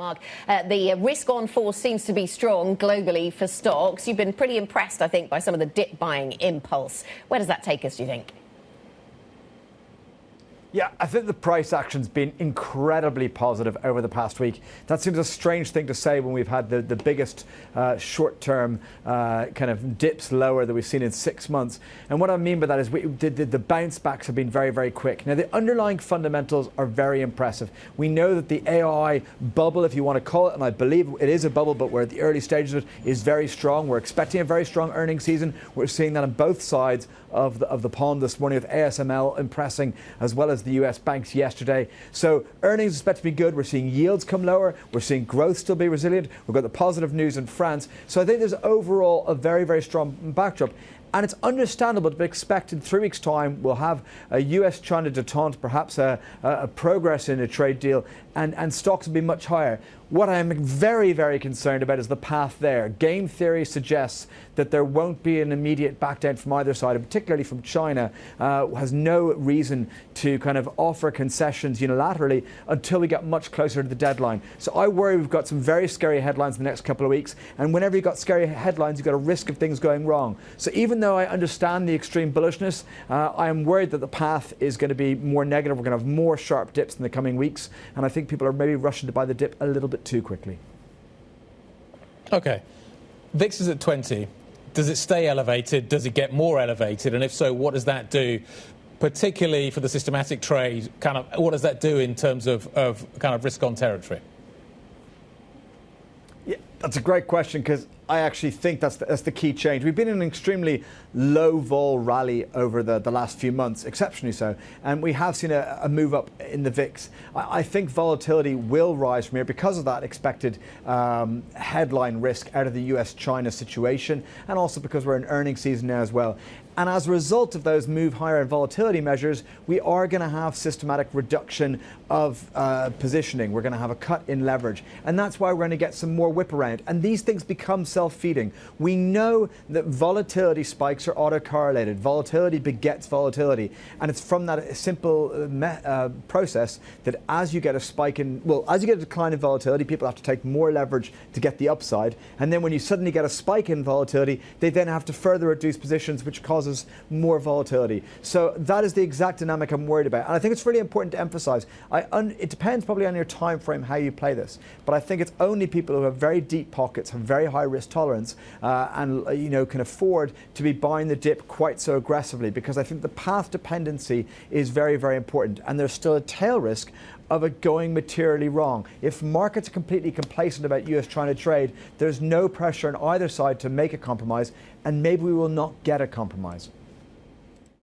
Mark, the risk-on force seems to be strong globally for stocks. You've been pretty impressed, I think, by some of the dip buying impulse. Where does that take us, do you think? Yeah, I think the price action's been incredibly positive over the past week. That seems a strange thing to say when we've had the biggest short-term kind of dips lower that we've seen in 6 months. And what I mean by that is the bounce backs have been very, very quick. Now, the underlying fundamentals are very impressive. We know that the AI bubble, if you want to call it, and I believe it is a bubble, but we're at the early stages of it, is very strong. We're expecting a very strong earnings season. We're seeing that on both sides of the pond this morning, with ASML impressing, as well as the US banks yesterday. So earnings expect to be good. We're seeing yields come lower. We're seeing growth still be resilient. We've got the positive news in France. So I think there's overall a very, very strong backdrop. And it's understandable to expect in 3 weeks' time we'll have a US-China detente, perhaps a progress in a trade deal, and stocks will be much higher. What I'm very, very concerned about is the path there. Game theory suggests that there won't be an immediate backdown from either side, and particularly from China, has no reason to kind of offer concessions unilaterally until we get much closer to the deadline. So I worry we've got some very scary headlines in the next couple of weeks, and whenever you've got scary headlines, you've got a risk of things going wrong. So even though I understand the extreme bullishness, I am worried that the path is going to be more negative. We're going to have more sharp dips in the coming weeks, and I think people are maybe rushing to buy the dip a little bit too quickly. Okay. VIX is at 20. Does it stay elevated? Does it get more elevated? And if so, what does that do, particularly for the systematic trade? Kind of, what does that do in terms of kind of risk-on territory? Yeah, that's a great question, because I actually think that's the key change. We've been in an extremely low vol rally over the last few months, exceptionally so, and we have seen a move up in the VIX. I think volatility will rise from here because of that expected headline risk out of the US-China situation, and also because we're in earnings season now as well. And as a result of those move higher in volatility measures, we are going to have systematic reduction of positioning. We're going to have a cut in leverage. And that's why we're going to get some more whip around. And these things become self-feeding. We know that volatility spikes are autocorrelated. Volatility begets volatility. And it's from that simple process that as you get a spike in, well, as you get a decline in volatility, people have to take more leverage to get the upside. And then when you suddenly get a spike in volatility, they then have to further reduce positions, which causes more volatility. So that is the exact dynamic I'm worried about. And I think it's really important to emphasize, it depends probably on your time frame how you play this, but I think it's only people who have very deep pockets, have very high risk tolerance, and can afford to be buying the dip quite so aggressively, because I think the path dependency is very, very important, and there's still a tail risk of it going materially wrong. If markets are completely complacent about US-China trade, there's no pressure on either side to make a compromise, and maybe we will not get a compromise.